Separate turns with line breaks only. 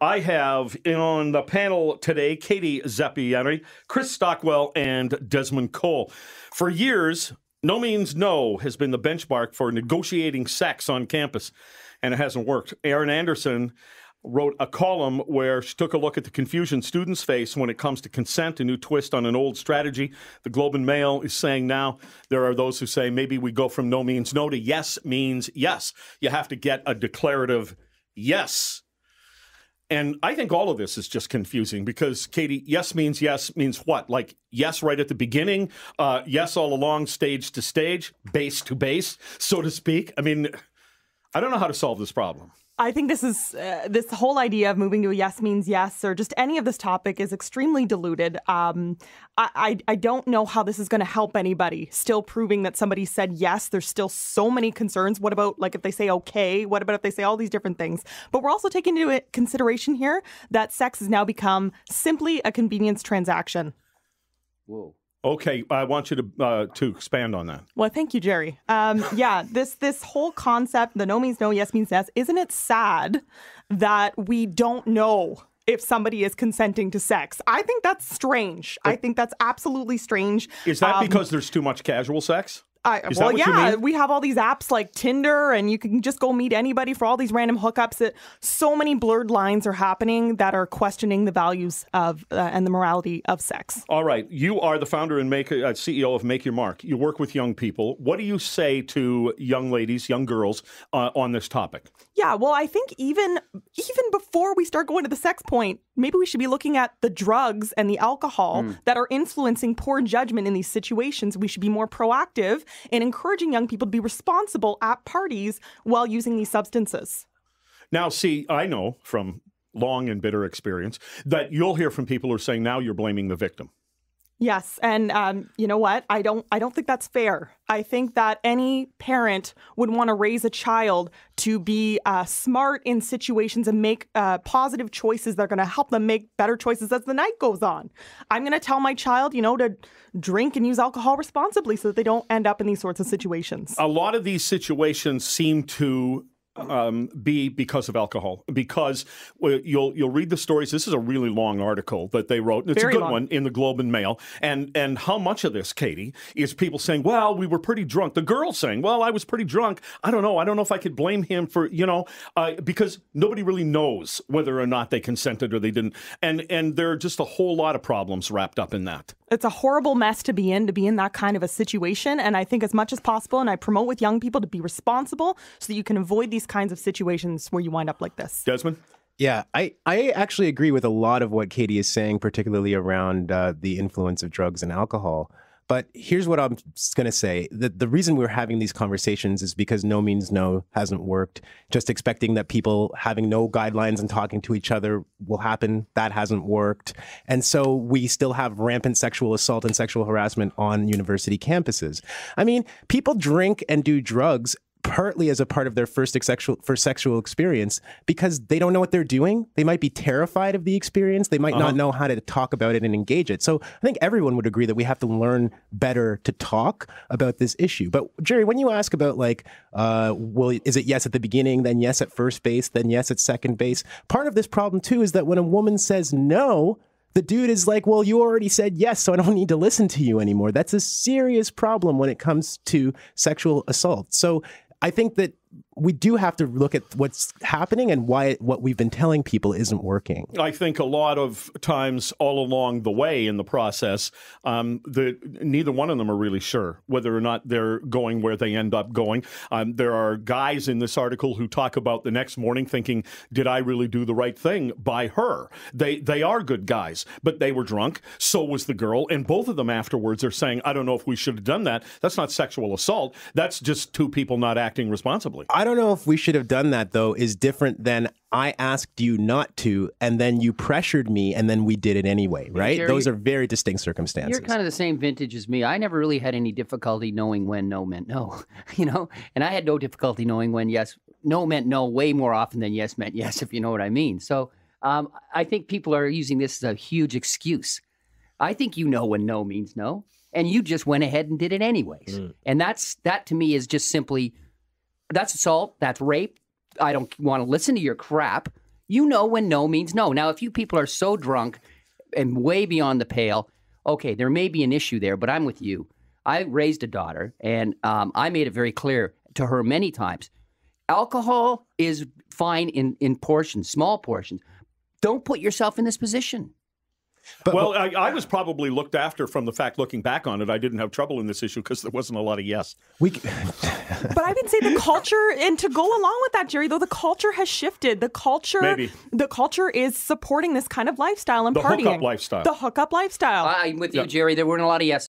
I have on the panel today Katie Zeppieri, Chris Stockell, and Desmond Cole. For years, no means no has been the benchmark for negotiating sex on campus, and it hasn't worked. Erin Anderssen wrote a column where she took a look at the confusion students face when it comes to consent, a new twist on an old strategy. The Globe and Mail is saying now there are those who say maybe we go from no means no to yes means yes. You have to get a declarative yes. And I think all of this is just confusing because, Katie, yes means what? Like yes right at the beginning, yes all along, stage to stage, base to base, so to speak. I mean, I don't know how to solve this problem.
I think this is this whole idea of moving to a yes means yes, or just any of this topic is extremely diluted. I don't know how this is going to help anybody. Still proving that somebody said yes. There's still so many concerns. What about like if they say okay? What about if they say all these different things? But we're also taking into consideration here that sex has now become simply a convenience transaction.
Whoa. Okay, I want you to expand on that.
Well, thank you, Jerry. This whole concept, the no means no, yes means yes, isn't it sad that we don't know if somebody is consenting to sex? I think that's strange. I think that's absolutely strange.
Is that because there's too much casual sex?
We have all these apps like Tinder, and you can just go meet anybody for all these random hookups. That so many blurred lines are happening that are questioning the values of and the morality of sex.
All right, you are the founder and CEO of Make Your Mark. You work with young people. What do you say to young ladies, young girls on this topic?
Yeah, well, I think even before we start going to the sex point, maybe we should be looking at the drugs and the alcohol that are influencing poor judgment in these situations. We should be more proactive in encouraging young people to be responsible at parties while using these substances.
Now, see, I know from long and bitter experience that you'll hear from people who are saying now you're blaming the victim.
Yes. And you know what? I don't think that's fair. I think that any parent would want to raise a child to be smart in situations and make positive choices that are going to help them make better choices as the night goes on. I'm going to tell my child, to drink and use alcohol responsibly so that they don't end up in these sorts of situations.
A lot of these situations seem to be because of alcohol, because you'll read the stories. This is a really long article that they wrote, and it's
Very
a good
long
one in the Globe and Mail. And how much of this, Katie, is people saying, well, we were pretty drunk. The girl saying, well, I was pretty drunk. I don't know if I could blame him for, because nobody really knows whether or not they consented or they didn't. And there are just a whole lot of problems wrapped up in that.
It's a horrible mess to be in that kind of a situation. And I think as much as possible, and I promote with young people to be responsible so that you can avoid these kinds of situations where you wind up like this.
Desmond?
Yeah, I actually agree with a lot of what Katie is saying, particularly around the influence of drugs and alcohol. But here's what I'm going to say. The reason we're having these conversations is because no means no hasn't worked. Just expecting that people having no guidelines and talking to each other will happen, that hasn't worked. And so we still have rampant sexual assault and sexual harassment on university campuses. I mean, people drink and do drugs partly as a part of their first sexual experience because they don't know what they're doing. They might be terrified of the experience. They might not know how to talk about it and engage it. So I think everyone would agree that we have to learn better to talk about this issue. But Jerry, when you ask about is it yes at the beginning, then yes at first base, then yes at second base, part of this problem too is that when a woman says no, the dude is like, well, you already said yes, so I don't need to listen to you anymore. That's a serious problem when it comes to sexual assault. So I think that we do have to look at what's happening and why what we've been telling people isn't working.
I think a lot of times all along the way in the process, neither one of them are really sure whether or not they're going where they end up going. There are guys in this article who talk about the next morning thinking, did I really do the right thing by her? They are good guys, but they were drunk. So was the girl. And both of them afterwards are saying, I don't know if we should have done that. That's not sexual assault. That's just two people not acting responsibly.
I don't know if we should have done that, though, is different than I asked you not to, and then you pressured me, and then we did it anyway, right?
Jerry,
those are very distinct circumstances.
You're kind of the same vintage as me. I never really had any difficulty knowing when no meant no, and I had no difficulty knowing when no meant no way more often than yes meant yes, if you know what I mean. So I think people are using this as a huge excuse. I think you know when no means no, and you just went ahead and did it anyways. And that to me is just simply, that's assault, that's rape. I don't want to listen to your crap. You know when no means no. Now, if you people are so drunk and way beyond the pale, okay, there may be an issue there, but I'm with you. I raised a daughter, and I made it very clear to her many times. Alcohol is fine in portions, small portions. Don't put yourself in this position.
Well, I was probably looked after from the fact, looking back on it, I didn't have trouble in this issue because there wasn't a lot of yes.
But I would say the culture, and to go along with that, Jerry, though, the culture has shifted. The culture is supporting this kind of lifestyle and partying.
The hookup lifestyle.
The hookup lifestyle.
I'm with you, Jerry. There weren't a lot of yes.